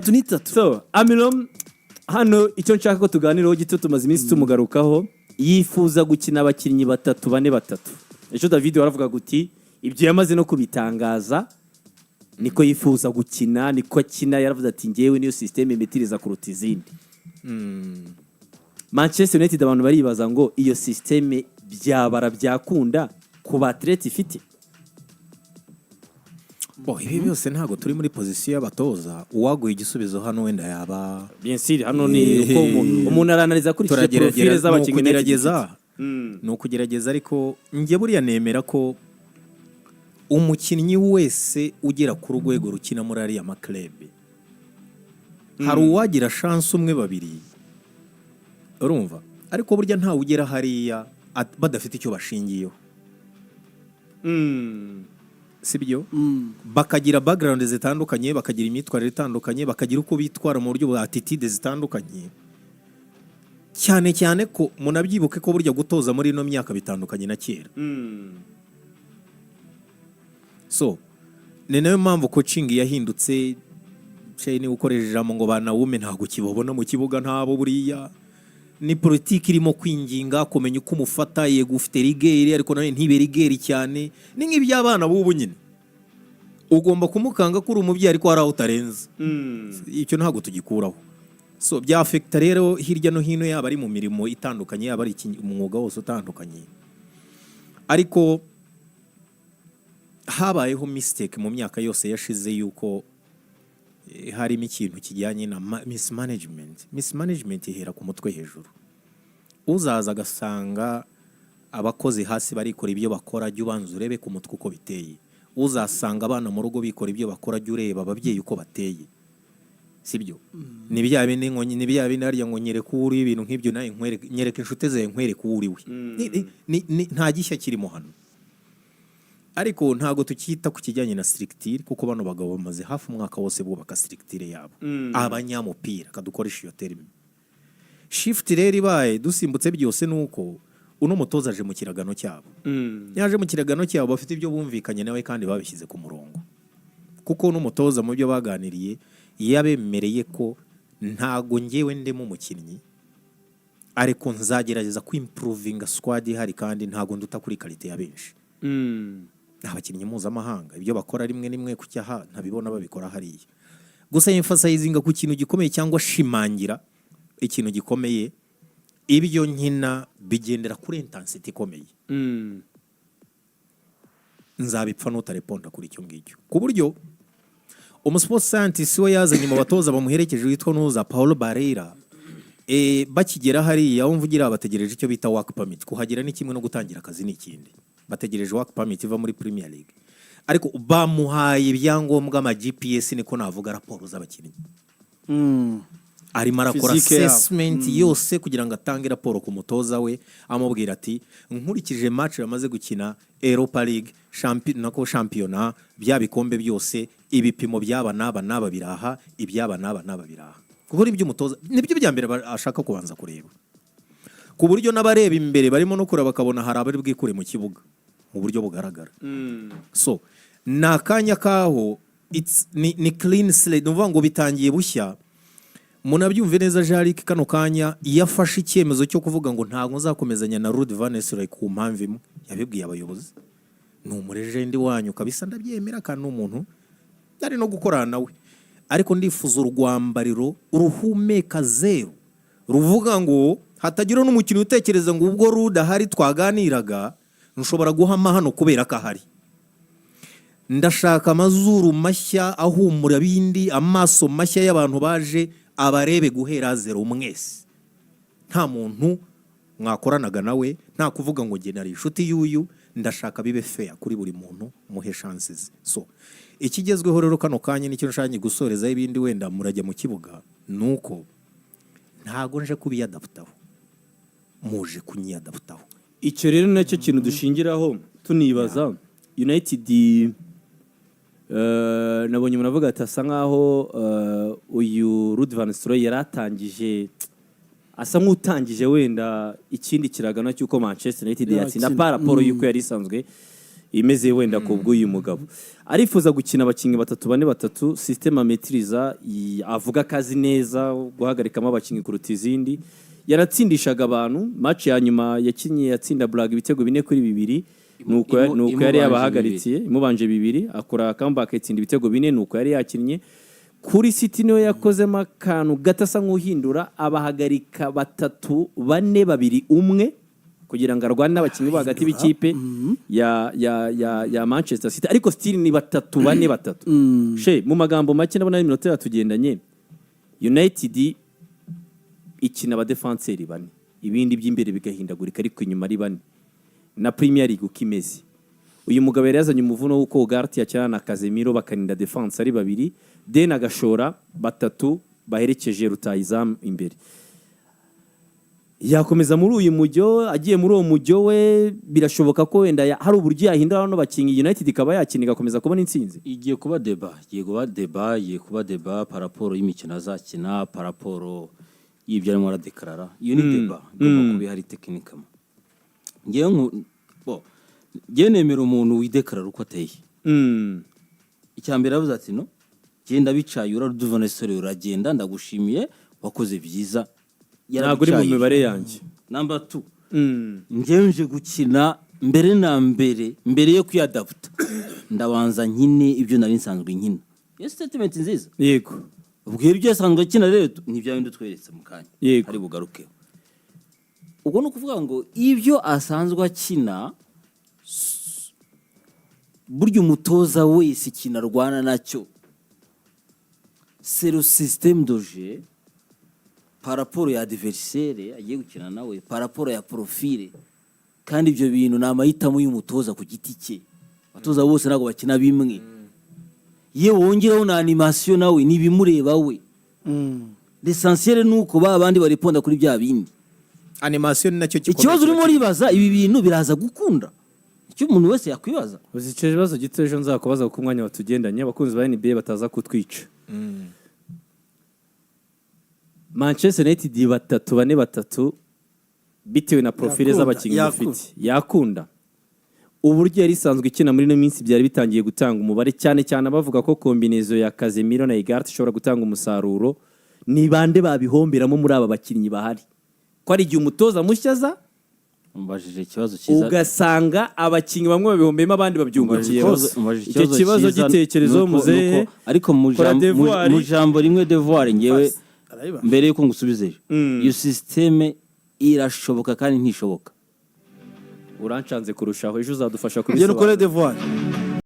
tunitatu. So Amilom hano icyo nshaka ko tuganiraho gito tumaze iminsi tumugarukaho yifuza gukina abakinnyi batatu bane batatu. Ejo David waravuga guti ibyo yamaze no kubitangaza niko yifuza gukina niko akina yaravuze ati ngewe niyo system imetiriza kuruta izindi. Manchester United abantu baribaza ngo iyo system byabara byakunda ku batlete ifite. Ibi byose ntago turi muri position y'abatoza uwaguye igisubizo hano wenda yaba bien sûr hano ni uko umuntu aranaliza kuri profile z'abakinnyi kugerageza no kugerageza ariko nge buriya nemera ko umukinnyi wese ugera ku rwego rukina muri ariya maklebe hari uwagira chance umwe babiri urumva ariko burya nta ugera hariya badafite icyo bashingiyeho sibyo bakagira background zitandukanye bakagira imyitwarire itandukanye bakagira uko bitwara mu buryo bwa attitude zitandukanye cyane cyane ko munabyibuke ko burya gutoza muri ino myaka bitandukanye na kera so ni nayo mpamvu coaching yahindutse cyane ukoresheje ijambo ngo banawume ntago kibobona mu kibuga ntabo buriya ni politiki irimo kwinginga kumenya uko umufata yego ufite rigeri ariko nawe ntibe rigeri cyane ni nk'iby'abana b'ubu nyine ugomba kumukanga kuri umubyeyi ariko hari aho utarenze icyo ntabwo tugikuraho so bya affecta rero hirya no hino yaba ari mu mirimo itandukanye yaba ari umwuga wose utandukanye ariko habayeho mistake mu myaka yose yashize yuko harimo ikintu kijyanye na mismanagement ihera ku mutwe hejuru uzaza agasanga abakozi hasi barikora ibyo bakora jya ubanza urebe ku mutwe uko biteye uzasanga abana mu rugo bikora ibyo bakora jya ureba ababyeyi uko bateye sibyo ni bya bindi harya ngo nyereke uri ibintu nk'ibyo nawe nyereke inshuti zawe nkwereke uri we nta gishya kirimo hano ariko ntago tukita ku kijyanye na structure kuko bano bagabo bamaze hafi umwaka wose bubaka structure yabo abanyamupira kadukoresha iyo terme shift rero ibaye dusimbutse byose nuko uno mutoza aje mu kiragano cyabo yaje mu kiragano cyabo bafite ibyo bumvikanye nawe kandi babishyize ku murongo kuko uno mutoza mu byo baganiriye yabemereye ko ntago ngewe ndemo umukinnyi ariko nzagerageza ku improving squad ihari kandi ntago nduta kuri quality ya benshi abakinnyi mpuzamahanga ibyo bakora rimwe nimwe ku cyaha ntabibona babikora hariya gusa emphasizing ku kintu gikomeye cyangwa shimangira ikintu gikomeye ibyo nkina bigendera kuri intensity ikomeye nzabipfa nutareponda kuri icyo ngicyo ku buryo umusport scientist we yazanye mu batoza bamuherekeje witwa Nuza Paulo Barreira bakigera hariya wumvugira abategereje icyo bita work permit kuhagira ni kimwe no gutangira akazi n'ikindi bategereje work permit iva muri Premier League ariko bamuhaye ibyangombwa ama GPS niko navuga raporo z'abakinnyi arimo arakora assessment yose kugira ngo atange raporo ku mutoza we amubwira ati nkurikije match yamaze gukina Europa League Championnat bya bikombe byose ibipimo byaba naba biraha ibyaba naba biraha kuko ibyo umutoza nibyo bya mbere ashaka kubanza kureba ku buryo n'abareba imbere barimo no kureba bakabona hari abari bwikure mu kibuga mu buryo bugaragara so nakanya kaho ni clean slate nuvuga ngo bitangiye bushya munabyumve neza Jarick kano kanya yafashe icyemezo cyo kuvuga ngo ntago nzakomezanya na Ruud van Nistelrooy ku mpamvu imwe yabibwiye abayobozi ni umurejendi wanyu kabisa ndabyemera kandi umuntu yari no gukorana nawe ariko ndifuza urwambariro uruhumeka zero ruvuga ngo hatagira n'umukino utekereza ngo ubwo Ruud ahari twaganiraga nshobora guhama hano kubera ko ahari ndashaka amazuru mashya ahumura bindi amaso mashya y'abantu baje abarebe guhera zero mwese nta muntu mwakoranaga nawe nta kuvuga ngo nge nari inshuti y'uyu ndashaka bibe fair kuri buri muntu muhe chances so ikigezweho rero kano kanya nicyo nshanye gusoreza ibindi wenda murajya mu kibuga nuko ntago nje kubiyadaptaho muje kunyiyadaptaho icyo rero nacyo kintu dushingiraho tunibaza United nabonye muravuga ati asa nkaho uyu Ruud van Nistelrooy yaratangije asa nk'utangije wenda ikindi kiragano cy'uko Manchester United yatsinda par rapport y'uko yari isanzwe imeze wenda ku bw'uyu mugabo arifuza gukina abakinnyi batatu system ametiriza avuga akazi neza guhagarikamo abakinnyi kuruta izindi yaratsindishaga abantu match ya nyuma yakinye yatsinda Braga ibitego 4-2 nuko yari yabahagarikiye imubanje 2 akora comeback itsinda ibitego 4 nuko yari yakinnye kuri City niyo yakozemo akantu gatasa nk'uhindura abahagarika 3-4-2-1 kugira ngo arwane n'abakinnyi hagati b'ikipe ya Manchester City ariko still ni 3-4-3 she mu magambo make nabona iminota yatugendanye United ikina abadefenseri 4 ibindi by'imbere bigahindagurika ariko inyuma ari 4 na Premier League ukimeze uyu mugabo yari yazanye umuvuno w'uko Ugarte yakina na Casemiro bakarinda defense ari 2 Den agashora 3 baherekeje rutayizamu imbere yakomeza muri uyu mujyo agiye muri uwo mujyo we birashoboka ko wenda hari uburyo yahindura no bakinyi United ikaba yakiniga komeza kubona intsinzi igiye kuba deba par rapport y'imikino azakina par rapport y'ibyo arimo aradekarara iyo ni deba ngomba kubihari techniquement ngewe nemera umuntu widekarara uko ateye icyambere avuze ati no genda bicaye uraduvana isore uragenda ndagushimiye wakoze byiza ntabwo uri mu mibare yanjye number 2 ngewe nje gukina mbere yo kwiyadaputa ndabanza nkine ibyo nari nsanzwe nkina iyo statement nziza yego ubwira ibyo yasanzwe akina rero nibyo bindi tweretse mu kanya ari bugaruke ubwo no kuvuga ngo ibyo asanzwe akina burya umutoza wese kinarwana nacyo c'est le système de jeu par rapport ya adversaire agiye gukina nawe par rapport ya profile kandi ibyo bintu namahitamo y'umutoza ku giti cye abatoza bose nago bakina bimwe ye wongeraho na animation nawe nibimureba we l'essentiel nuko abandi bariponda kuri bya bindi animation nacyo ikibazo urimo ribaza ibi bintu biraza gukunda icyo umuntu wese yakwibaza uzi icyo kibazo gito ejo nzakubaza ku mwanya watugendanye abakunzi ba NBA bataza kutwica Manchester United 3-4-3 bitewe na profile z'abakinnyi bafite yakunda uburyo yari isanzwe ikina muri no minsi byari bitangiye gutanga umubare cyane abavuga ko combinaison ya Casemiro na Ugarte ishobora gutanga umusaruro ni bande babihomberamo muri aba bakinnyi bahari ko ari igihe umutoza mushyaza umbajije ikibazo cyiza ugasanga abakinnyi bamwe babihombemo abandi babyungukiye icyo kibazo gitekerezo muzehe ariko mu jambo rimwe devoir ngewe mbere yuko ngusubize iyo systeme irashoboka kandi ntishoboka urancanze kurushaho ejo uzadufasha kubisobanura.